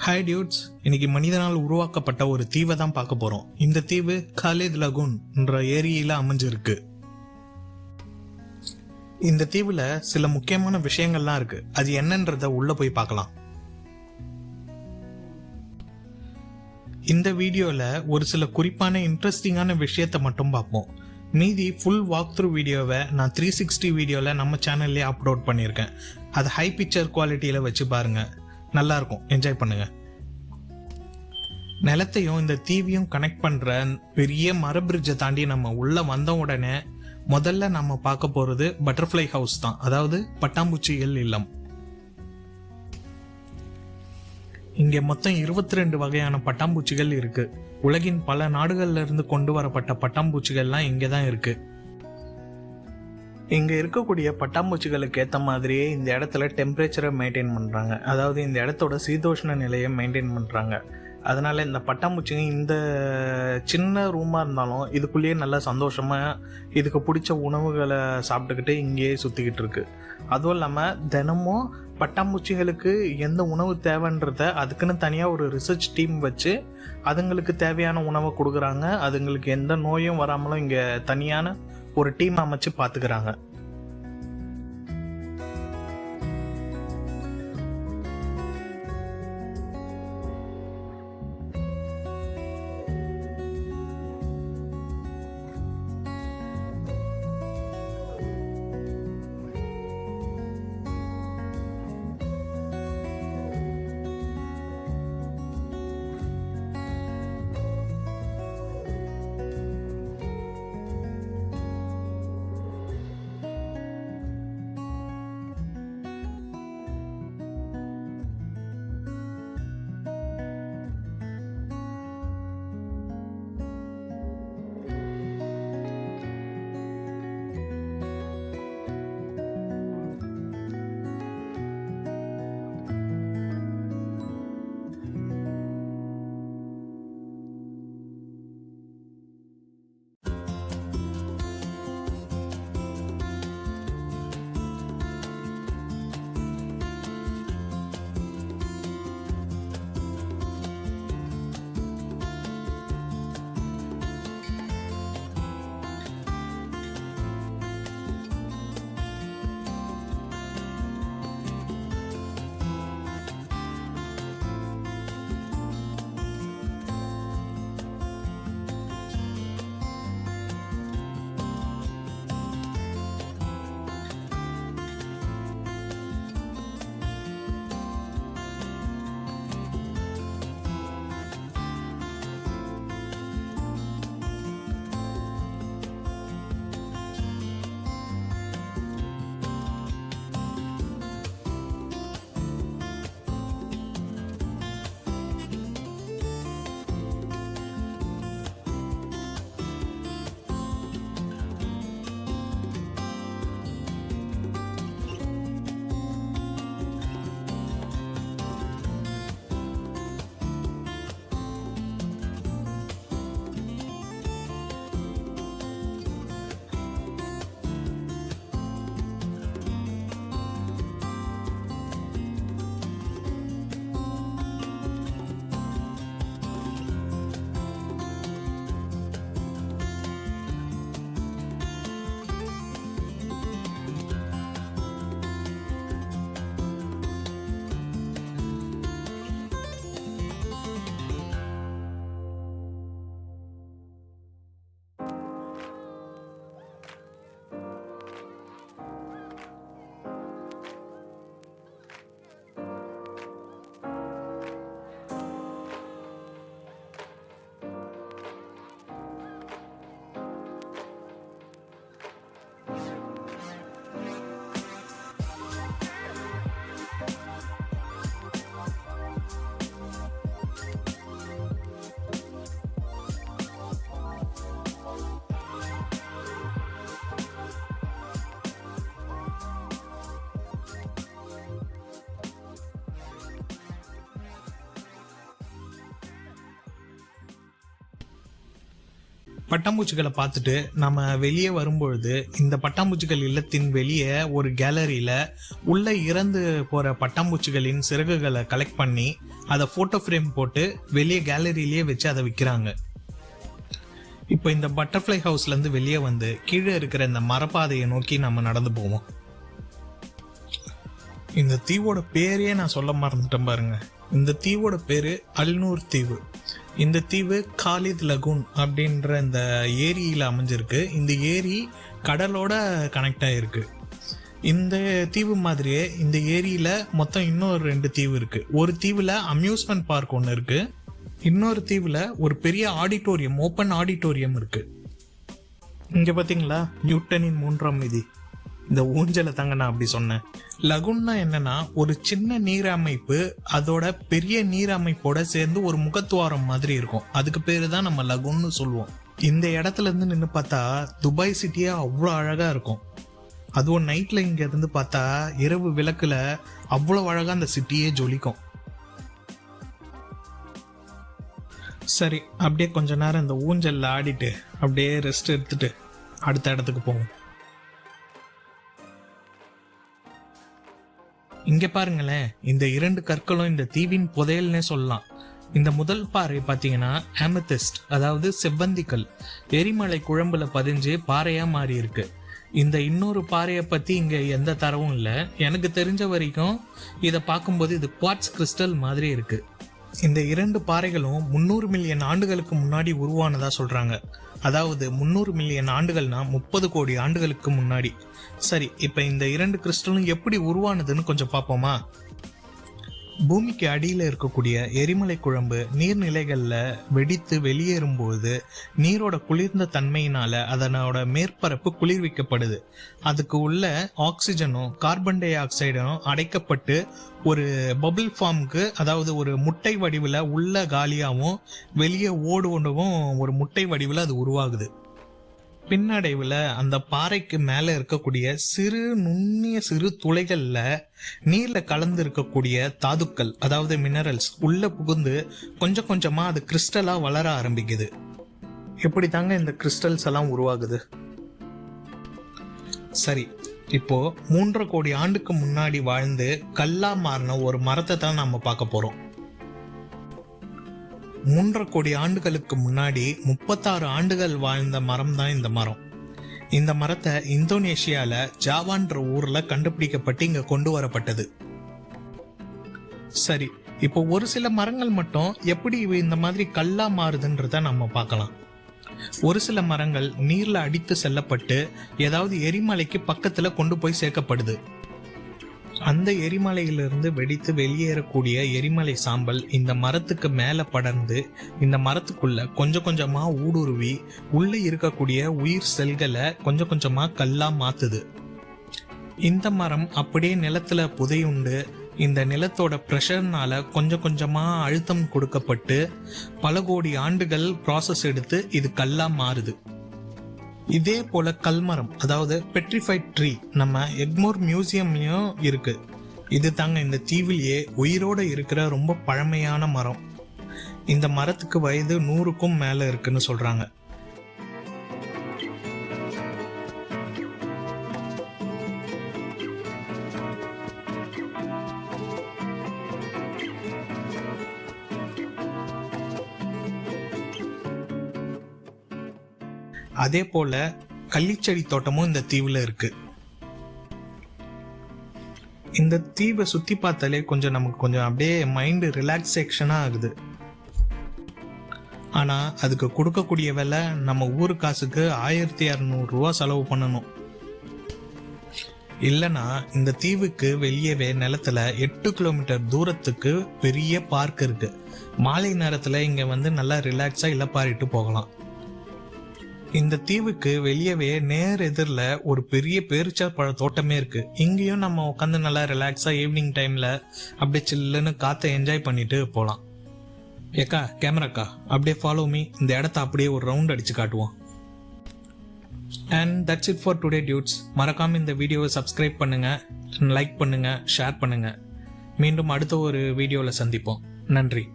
Hi dudes, இன்னைக்கு மனிதனால் உருவாக்கப்பட்ட ஒரு தீவை தான் பார்க்க போறோம். இந்த தீவு காலித் லகூன் என்ற ஏரியில அமைஞ்சிருக்கு. இந்த தீவுல சில முக்கியமான விஷயங்கள்லாம் இருக்கு. அது என்னன்றத உள்ள போய் பார்க்கலாம். இந்த வீடியோல ஒரு சில குறிப்பான இன்ட்ரெஸ்டிங்கான விஷயத்தை மட்டும் பார்ப்போம். மீதி ஃபுல் வாக் த்ரூ வீடியோவை நான் 360 வீடியோல நம்ம சேனல்லே அப்லோட் பண்ணியிருக்கேன். அதை ஹை பிக்சர் குவாலிட்டியில வச்சு பாருங்க, நல்லா இருக்கும், என்ஜாய் பண்ணுங்க. நிலத்தையும் இந்த தீவையும் கனெக்ட் பண்ற பெரிய மர பிரிட்ஜை தாண்டி நம்ம உள்ள வந்த உடனே முதல்ல நம்ம பார்க்க போறது பட்டர்ஃப்ளை ஹவுஸ் தான், அதாவது பட்டாம்பூச்சிகள் இல்லம். இங்க மொத்தம் 22 வகையான பட்டாம்பூச்சிகள் இருக்கு. உலகின் பல நாடுகள்ல இருந்து கொண்டு வரப்பட்ட பட்டாம்பூச்சிகள்லாம் இங்கதான் இருக்கு. இங்க இருக்கக்கூடிய பட்டாம்பூச்சிகளுக்கு ஏற்ற மாதிரியே இந்த இடத்துல டெம்பரேச்சரை மெயின்டைன் பண்றாங்க, அதாவது இந்த இடத்தோட சீதோஷ்ண நிலையை மெயின்டைன் பண்றாங்க. அதனால இந்த பட்டாம்பூச்சிங்க இந்த சின்ன ரூமா இருந்தாலும் இதுக்குள்ளேயே நல்லா சந்தோஷமா இதுக்கு பிடிச்ச உணவுகளை சாப்பிட்டுக்கிட்டு இங்கேயே சுத்திக்கிட்டு இருக்கு. அதுவும் இல்லாம தினமும் பட்டாம்பூச்சிகளுக்கு எந்த உணவு தேவைன்றத அதுக்குன்னு தனியாக ஒரு ரிசர்ச் டீம் வச்சு அதுங்களுக்கு தேவையான உணவை கொடுக்குறாங்க. அதுங்களுக்கு எந்த நோயும் வராமலும் இங்கே தனியான ஒரு டீம் அமைச்சு பார்த்துக்கிறாங்க. பட்டாம்பூச்சிகளை பார்த்துட்டு நம்ம வெளியே வரும்பொழுது இந்த பட்டாம்பூச்சிகள் இல்லத்தின் வெளியே ஒரு கேலரியில் உள்ள இறந்து போகிற பட்டாம்பூச்சிகளின் சிறகுகளை கலெக்ட் பண்ணி அதை ஃபோட்டோ ஃப்ரேம் போட்டு வெளியே கேலரியிலேயே வச்சு அதை விற்கிறாங்க. இப்போ இந்த பட்டர்ஃப்ளை ஹவுஸ்லேருந்து வெளியே வந்து கீழே இருக்கிற இந்த மரப்பாதையை நோக்கி நம்ம நடந்து போவோம். இந்த தீவோட பேரையே நான் சொல்ல மறந்துட்டேன் பாருங்க. இந்த தீவோட பேரு அல்நூர் தீவு. இந்த தீவு காலித் லகூன் அப்படின்ற இந்த ஏரியில் அமைஞ்சிருக்கு. இந்த ஏரி கடலோட கனெக்ட் ஆகிருக்கு. இந்த தீவு மாதிரியே இந்த ஏரியில் மொத்தம் இன்னொரு 2 தீவு இருக்கு. ஒரு தீவில் அம்யூஸ்மெண்ட் பார்க் ஒன்று இருக்கு. இன்னொரு தீவில் ஒரு பெரிய ஆடிட்டோரியம், ஓப்பன் ஆடிட்டோரியம் இருக்கு. இங்கே பார்த்தீங்களா, நியூட்டனின் 3ஆம் விதி. இந்த ஊஞ்சலை தாங்க நான் அப்படி சொன்னேன். லகுன்னா என்னன்னா ஒரு சின்ன நீரமைப்பு அதோட பெரிய நீரமைப்போட சேர்ந்து ஒரு முகத்துவாரம் மாதிரி இருக்கும். அதுக்கு பேரு தான் நம்ம லகுன்னு சொல்லுவோம். இந்த இடத்துல இருந்து நின்று பார்த்தா துபாய் சிட்டியே அவ்வளோ அழகா இருக்கும். அதுவும் நைட்ல இங்க இருந்து பார்த்தா இரவு விளக்குல அவ்வளோ அழகா அந்த சிட்டியே ஜொலிக்கும். சரி, அப்படியே கொஞ்ச நேரம் இந்த ஊஞ்சல்ல ஆடிட்டு அப்படியே ரெஸ்ட் எடுத்துட்டு அடுத்த இடத்துக்கு போவோம். இங்க பாருங்களேன், இந்த 2 கற்களும் இந்த தீவின் புதையல்னே சொல்லலாம். இந்த முதல் பாறை பாத்தீங்கன்னா ஆமெத்திஸ்ட், அதாவது செவ்வந்திக்கல், எரிமலை குழம்புல பதிஞ்சு பாறையா மாறி இருக்கு. இந்த இன்னொரு பாறையை பத்தி இங்க எந்த தரவும் இல்லை. எனக்கு தெரிஞ்ச வரைக்கும் இதை பார்க்கும்போது இது குவார்ட்ஸ் கிறிஸ்டல் மாதிரி இருக்கு. இந்த 2 பாறைகளும் 300 மில்லியன் ஆண்டுகளுக்கு முன்னாடி உருவானதா சொல்றாங்க. அதாவது 300 மில்லியன் ஆண்டுகள்னா 30 கோடி ஆண்டுகளுக்கு முன்னாடி. சரி, இப்ப இந்த 2 கிறிஸ்டலும் எப்படி உருவானதுன்னு கொஞ்சம் பார்ப்போமா? பூமிக்கு அடியில் இருக்கக்கூடிய எரிமலை குழம்பு நீர்நிலைகள்ல வெடித்து வெளியேறும்போது நீரோட குளிர்ந்த தன்மையினால அதனோட மேற்பரப்பு குளிர்விக்கப்படுது. அதுக்கு உள்ள ஆக்சிஜனும் கார்பன் டை ஆக்சைடும் அடைக்கப்பட்டு ஒரு பபிள் ஃபார்முக்கு, அதாவது ஒரு முட்டை வடிவில் உள்ள காலியாகவும் வெளியே ஓடுவும் ஒரு முட்டை வடிவில் அது உருவாகுது. பின்னடைவுல அந்த பாறைக்கு மேல இருக்கக்கூடிய நுண்ணிய சிறு துளைகள்ல நீர்ல கலந்து இருக்கக்கூடிய தாதுக்கள், அதாவது மினரல்ஸ் உள்ள புகுந்து கொஞ்சம் கொஞ்சமா அது கிறிஸ்டலா வளர ஆரம்பிக்குது. எப்படி தாங்க இந்த கிறிஸ்டல்ஸ் எல்லாம் உருவாகுது? சரி, இப்போ 3.5 கோடி ஆண்டுக்கு முன்னாடி வாழ்ந்து கல்லா மாறின ஒரு மரத்தை தான் நம்ம பார்க்க போறோம். 3.5 கோடி ஆண்டுகளுக்கு முன்னாடி 36 ஆண்டுகள் வாழ்ந்த மரம் தான் இந்த மரம். இந்த மரத்தை இந்தோனேஷியால ஜாவான்ற ஊர்ல கண்டுபிடிக்கப்பட்டு இங்க கொண்டு வரப்பட்டது. சரி, இப்போ ஒரு சில மரங்கள் மட்டும் எப்படி இந்த மாதிரி கல்லா மாறுதுன்றத நம்ம பார்க்கலாம். ஒரு சில மரங்கள் நீர்ல அடித்து செல்லப்பட்டு ஏதாவது எரிமலைக்கு பக்கத்துல கொண்டு போய் சேர்க்கப்படுது. அந்த எரிமலையிலிருந்து வெடித்து வெளியேறக்கூடிய எரிமலை சாம்பல் இந்த மரத்துக்கு மேல படர்ந்து இந்த மரத்துக்குள்ள கொஞ்சம் கொஞ்சமா ஊடுருவி உள்ள இருக்கக்கூடிய உயிர் செல்களை கொஞ்சம் கொஞ்சமா கல்லா மாத்துது. இந்த மரம் அப்படியே நிலத்துல புதையுண்டு இந்த நிலத்தோட பிரஷர்னால கொஞ்சம் கொஞ்சமா அழுத்தம் கொடுக்கப்பட்டு பல கோடி ஆண்டுகள் ப்ராசஸ் எடுத்து இது கல்லா மாறுது. இதே போல கல்மரம், அதாவது பெட்ரிஃபைட் ட்ரீ, நம்ம எக்மோர் மியூசியம்லயும் இருக்கு. இது தாங்க இந்த தீவிலேயே உயிரோட இருக்கிற ரொம்ப பழமையான மரம். இந்த மரத்துக்கு வயது 100க்கும் மேல இருக்குன்னு சொல்றாங்க. அதே போல கள்ளிச்செடி தோட்டமும் இந்த தீவுல இருக்கு. இந்த தீவை சுத்தி பார்த்தாலே நமக்கு கொஞ்சம் அப்படியே மைண்ட் ரிலாக்ஸேஷனா ஆகுது. ஆனா அதுக்கு கொடுக்கக்கூடிய விலை நம்ம ஊரு காசுக்கு 1200 ரூபா செலவு பண்ணணும். இல்லைன்னா இந்த தீவுக்கு வெளியவே நிலத்துல 8 கிலோமீட்டர் தூரத்துக்கு பெரிய பார்க் இருக்கு. மாலை நேரத்துல இங்க வந்து நல்லா ரிலாக்ஸா இலப்பாரிட்டு போகலாம். இந்த தீவுக்கு வெளியவே நேர் எதிரில் ஒரு பெரிய பேரிச்சம்பழ தோட்டமே இருக்கு. இங்கேயும் நம்ம உட்காந்து நல்லா ரிலாக்ஸா ஈவினிங் டைம்ல அப்படியே சில்லுன்னு காற்றை என்ஜாய் பண்ணிட்டு போகலாம். ஏக்கா, கேமராக்கா, அப்படியே ஃபாலோ மீ. இந்த இடத்த அப்படியே ஒரு ரவுண்ட் அடிச்சு காட்டுவோம். And that's it for today dudes. மறக்காம இந்த வீடியோவை சப்ஸ்கிரைப் பண்ணுங்க, லைக் பண்ணுங்க, ஷேர் பண்ணுங்க. மீண்டும் அடுத்த ஒரு வீடியோவில் சந்திப்போம். நன்றி.